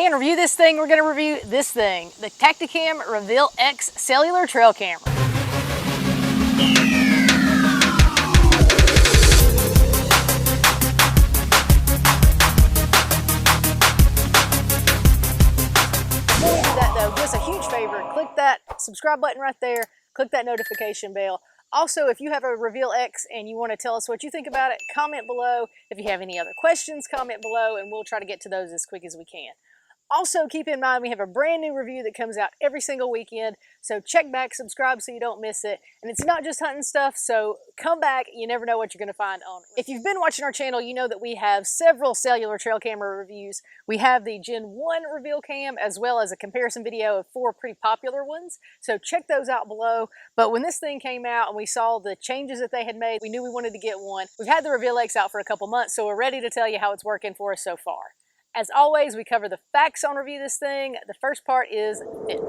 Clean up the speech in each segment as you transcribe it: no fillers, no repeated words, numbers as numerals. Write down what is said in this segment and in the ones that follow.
Today in Review This Thing, we're going to review this thing, the Tactacam Reveal X Cellular Trail Camera. Before we do that though, do us a huge favor, click that subscribe button right there, click that notification bell. Also, if you have a Reveal X and you want to tell us what you think about it, comment below. If you have any other questions, comment below and we'll try to get to those as quick as we can. Also, keep in mind we have a brand new review that comes out every single weekend, so check back, subscribe so you don't miss it. And it's not just hunting stuff, so come back, you never know what you're going to find on it. If you've been watching our channel, you know that we have several cellular trail camera reviews. We have the Gen 1 Reveal Cam, as well as a comparison video of 4 pretty popular ones, so check those out below. But when this thing came out and we saw the changes that they had made, we knew we wanted to get one. We've had the Reveal X out for a couple months, so we're ready to tell you how it's working for us so far. As always, we cover the facts on Review This Thing. The first part is fit.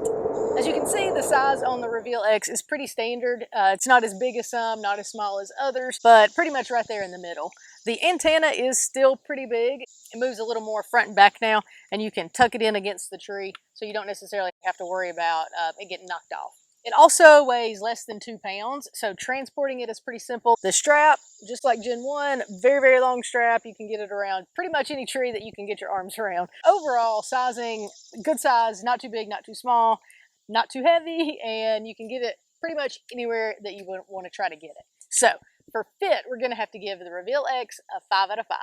As you can see, the size on the Reveal X is pretty standard. It's not as big as some, not as small as others, but pretty much right there in the middle. The antenna is still pretty big. It moves a little more front and back now, and you can tuck it in against the tree, so you don't necessarily have to worry about it getting knocked off. It also weighs less than 2 pounds, so transporting it is pretty simple. The strap, just like Gen 1, very, very long strap. You can get it around pretty much any tree that you can get your arms around. Overall, sizing, good size, not too big, not too small, not too heavy, and you can get it pretty much anywhere that you would want to try to get it. So, for fit, we're going to have to give the Reveal X a 5 out of 5.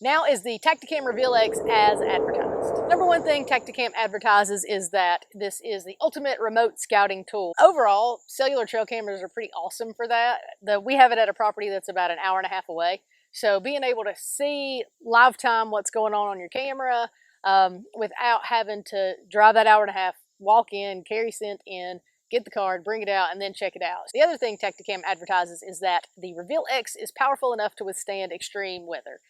Now is the Tactacam Reveal X as advertised. Number one thing Tactacam advertises is that this is the ultimate remote scouting tool. Overall, cellular trail cameras are pretty awesome for that. We have it at a property that's about an hour and a half away. So being able to see live time what's going on your camera without having to drive that hour and a half, walk in, carry scent in, get the card, bring it out, and then check it out. The other thing Tactacam advertises is that the Reveal X is powerful enough to withstand extreme weather.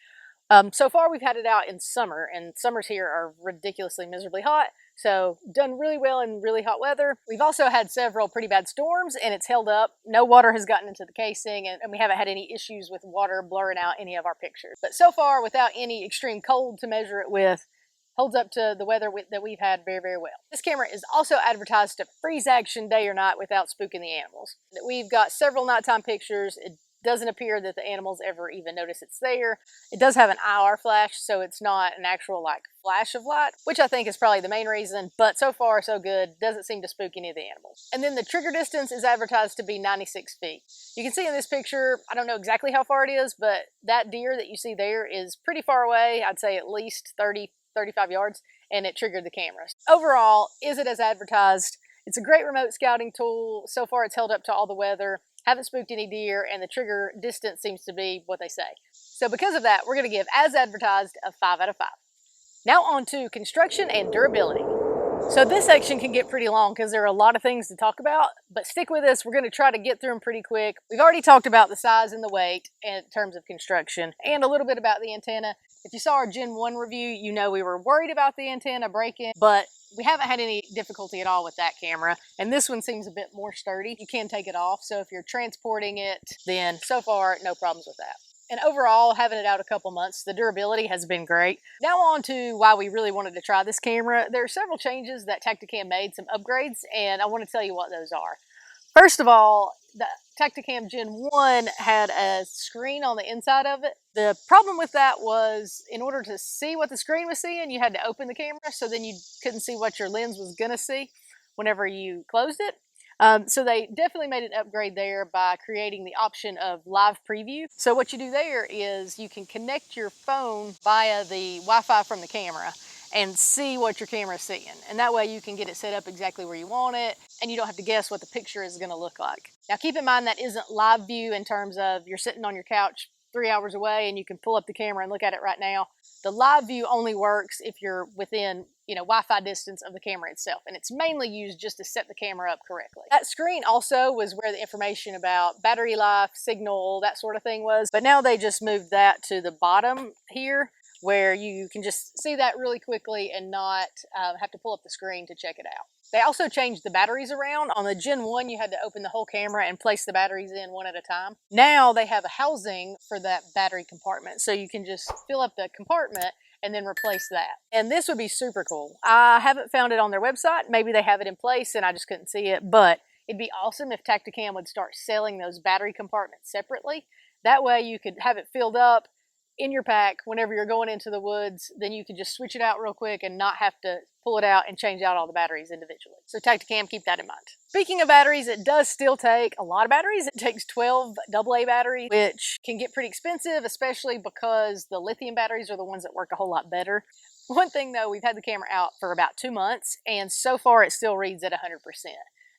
So far we've had it out in summer, and summers here are ridiculously miserably hot, so done really well in really hot weather. We've also had several pretty bad storms, and it's held up. No water has gotten into the casing, and we haven't had any issues with water blurring out any of our pictures. But so far, without any extreme cold to measure it with, holds up to the weather that we've had very, very well. This camera is also advertised to freeze action day or night without spooking the animals. We've got several nighttime pictures. It doesn't appear that the animals ever even notice it's there. It does have an IR flash, so it's not an actual flash of light, which I think is probably the main reason, but so far so good. Doesn't seem to spook any of the animals. And then the trigger distance is advertised to be 96 feet. You can see in this picture, I don't know exactly how far it is, but that deer that you see there is pretty far away. I'd say at least 30, 35 yards, and it triggered the camera. Overall, is it as advertised? It's a great remote scouting tool. So far it's held up to all the weather. Haven't spooked any deer, and the trigger distance seems to be what they say. So because of that, we're going to give as advertised a 5 out of 5. Now on to construction and durability. So this section can get pretty long because there are a lot of things to talk about, but stick with us. We're going to try to get through them pretty quick. We've already talked about the size and the weight in terms of construction, and a little bit about the antenna. If you saw our Gen 1 review, you know we were worried about the antenna breaking, but we haven't had any difficulty at all with that camera, and this one seems a bit more sturdy. You can take it off, so if you're transporting it, then so far, no problems with that. And overall, having it out a couple months, the durability has been great. Now on to why we really wanted to try this camera. There are several changes that Tactacam made, some upgrades, and I want to tell you what those are. First of all, the Tactacam Gen 1 had a screen on the inside of it. The problem with that was in order to see what the screen was seeing, you had to open the camera, so then you couldn't see what your lens was going to see whenever you closed it. So they definitely made an upgrade there by creating the option of live preview. So what you do there is you can connect your phone via the Wi-Fi from the camera and see what your camera is seeing. And that way you can get it set up exactly where you want it, and you don't have to guess what the picture is going to look like. Now keep in mind that isn't live view in terms of you're sitting on your couch 3 hours away and you can pull up the camera and look at it right now. The live view only works if you're within, Wi-Fi distance of the camera itself, and it's mainly used just to set the camera up correctly. That screen also was where the information about battery life, signal, that sort of thing was, but now they just moved that to the bottom here, where you can just see that really quickly and not have to pull up the screen to check it out. They also changed the batteries around. On the Gen 1, you had to open the whole camera and place the batteries in one at a time. Now they have a housing for that battery compartment, so you can just fill up the compartment and then replace that. And this would be super cool. I haven't found it on their website. Maybe they have it in place and I just couldn't see it, but it'd be awesome if Tactacam would start selling those battery compartments separately. That way you could have it filled up in your pack whenever you're going into the woods. Then you could just switch it out real quick and not have to pull it out and change out all the batteries individually. So Tactacam, keep that in mind. Speaking of batteries, it does still take a lot of batteries. It takes 12 AA batteries, which can get pretty expensive, especially because the lithium batteries are the ones that work a whole lot better. One thing though, we've had the camera out for about 2 months and so far it still reads at 100%.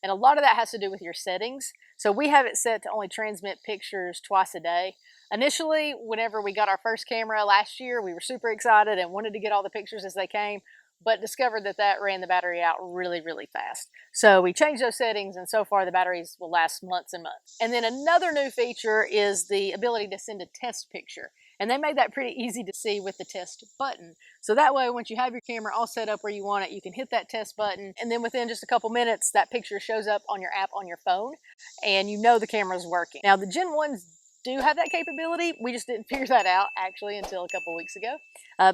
And a lot of that has to do with your settings. So we have it set to only transmit pictures twice a day. Initially, whenever we got our first camera last year, we were super excited and wanted to get all the pictures as they came, but discovered that that ran the battery out really, really fast. So we changed those settings and so far the batteries will last months and months. And then another new feature is the ability to send a test picture. And they made that pretty easy to see with the test button. So that way, once you have your camera all set up where you want it, you can hit that test button, and then within just a couple minutes, that picture shows up on your app on your phone, and you know the camera's working. Now, the Gen 1s do have that capability. We just didn't figure that out, actually, until a couple weeks ago.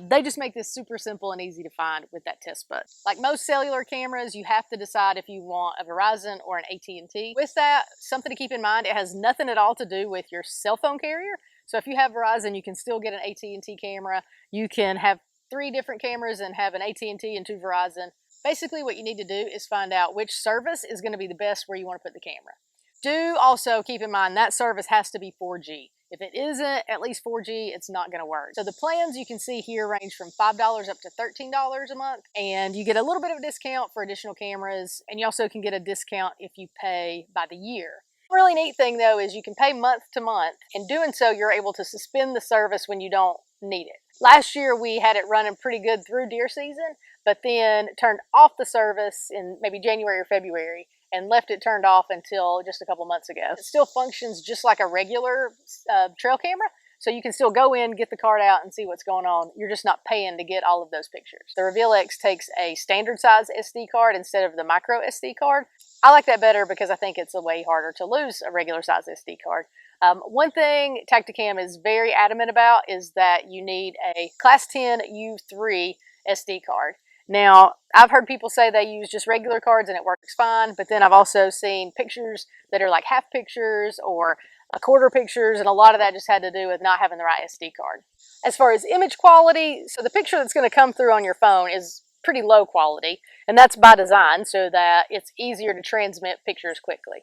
They just make this super simple and easy to find with that test button. Like most cellular cameras, you have to decide if you want a Verizon or an AT&T. With that, something to keep in mind, it has nothing at all to do with your cell phone carrier. So if you have Verizon, you can still get an AT&T camera. You can have 3 different cameras and have an AT&T and 2 Verizon. Basically, what you need to do is find out which service is going to be the best where you want to put the camera. Do also keep in mind that service has to be 4G. If it isn't at least 4G, it's not going to work. So the plans you can see here range from $5 up to $13 a month, and you get a little bit of a discount for additional cameras, and you also can get a discount if you pay by the year. Really neat thing though is you can pay month to month. In doing so, you're able to suspend the service when you don't need it. Last year we had it running pretty good through deer season, but then turned off the service in maybe January or February and left it turned off until just a couple months ago. It still functions just like a regular trail camera, so you can still go in, get the card out, and see what's going on. You're just not paying to get all of those pictures. The Reveal X takes a standard size SD card instead of the micro SD card. I like that better because I think it's a way harder to lose a regular size SD card. One thing Tactacam is very adamant about is that you need a Class 10 U3 SD card. Now, I've heard people say they use just regular cards and it works fine, but then I've also seen pictures that are like half pictures or a quarter pictures, and a lot of that just had to do with not having the right SD card. As far as image quality, so the picture that's going to come through on your phone is pretty low quality, and that's by design so that it's easier to transmit pictures quickly.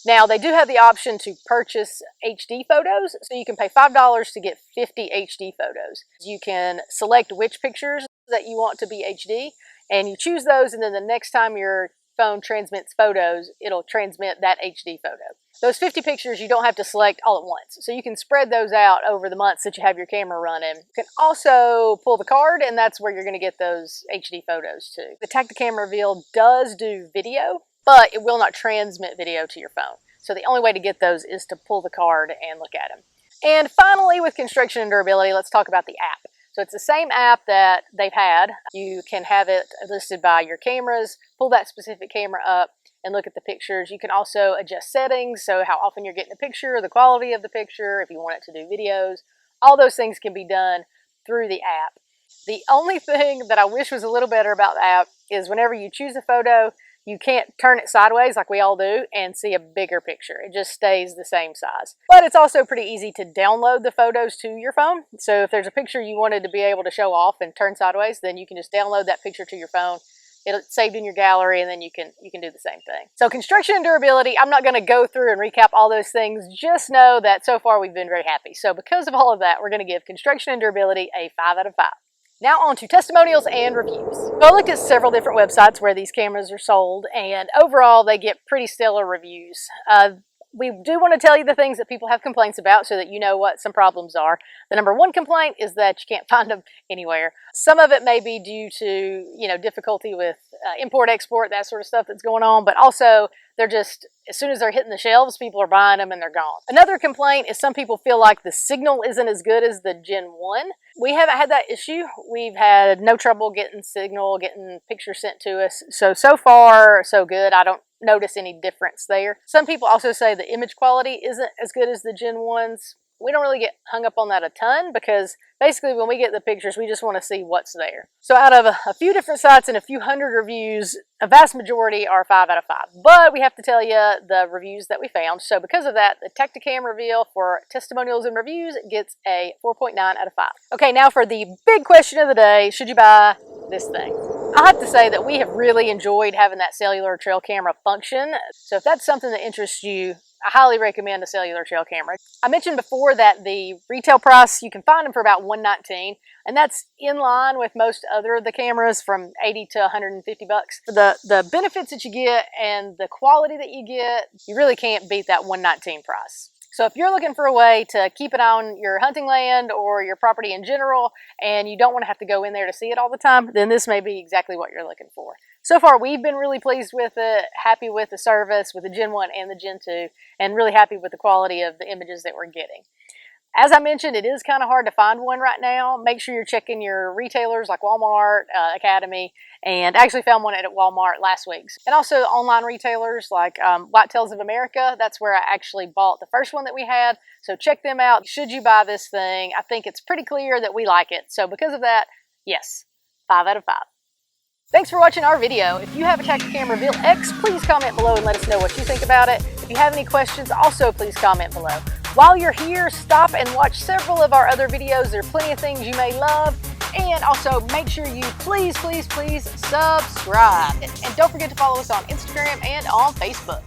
Now, they do have the option to purchase HD photos, so you can pay $5 to get 50 HD photos. You can select which pictures that you want to be HD, and you choose those, and then the next time your phone transmits photos, it'll transmit that HD photo. Those 50 pictures you don't have to select all at once, so you can spread those out over the months that you have your camera running. You can also pull the card, and that's where you're going to get those HD photos too. The Tactacam Reveal does do video, but it will not transmit video to your phone. So the only way to get those is to pull the card and look at them. And finally, with construction and durability, let's talk about the app. So it's the same app that they've had. You can have it listed by your cameras, pull that specific camera up and look at the pictures. You can also adjust settings, so how often you're getting a picture, the quality of the picture, if you want it to do videos. All those things can be done through the app. The only thing that I wish was a little better about the app is whenever you choose a photo, you can't turn it sideways like we all do and see a bigger picture. It just stays the same size. But it's also pretty easy to download the photos to your phone. So if there's a picture you wanted to be able to show off and turn sideways, then you can just download that picture to your phone. It's saved in your gallery, and then you can do the same thing. So construction and durability, I'm not going to go through and recap all those things. Just know that so far we've been very happy. So because of all of that, we're going to give construction and durability a 5 out of 5. Now on to testimonials and reviews. So I looked at several different websites where these cameras are sold, and overall they get pretty stellar reviews. We do want to tell you the things that people have complaints about so that you know what some problems are. The number one complaint is that you can't find them anywhere. Some of it may be due to, difficulty with import, export, that sort of stuff that's going on, but also they're just, as soon as they're hitting the shelves, people are buying them and they're gone. Another complaint is some people feel like the signal isn't as good as the Gen 1. We haven't had that issue. We've had no trouble getting signal, getting pictures sent to us. So far, so good. I don't notice any difference there. Some people also say the image quality isn't as good as the Gen 1's. We don't really get hung up on that a ton because basically when we get the pictures, we just want to see what's there. So out of a few different sites and a few hundred reviews, a vast majority are 5 out of 5. But we have to tell you the reviews that we found. So because of that, the Tactacam Reveal for Testimonials and Reviews gets a 4.9 out of 5. Okay, now for the big question of the day, should you buy this thing? I have to say that we have really enjoyed having that cellular trail camera function. So if that's something that interests you, I highly recommend a cellular trail camera. I mentioned before that the retail price, you can find them for about $119, and that's in line with most other of the cameras from $80 to $150. For the benefits that you get and the quality that you get, you really can't beat that $119 price. So if you're looking for a way to keep it on your hunting land or your property in general, and you don't want to have to go in there to see it all the time, then this may be exactly what you're looking for. So far, we've been really pleased with it, happy with the service, with the Gen 1 and the Gen 2, and really happy with the quality of the images that we're getting. As I mentioned, it is kind of hard to find one right now. Make sure you're checking your retailers like Walmart, Academy, and I actually found one at Walmart last week. And also online retailers like Whitetails of America. That's where I actually bought the first one that we had. So check them out. Should you buy this thing? I think it's pretty clear that we like it. So because of that, yes, 5 out of 5. Thanks for watching our video. If you have a Tactacam Reveal X, please comment below and let us know what you think about it. If you have any questions, also please comment below. While you're here, stop and watch several of our other videos. There are plenty of things you may love. And also make sure you please subscribe. And don't forget to follow us on Instagram and on Facebook.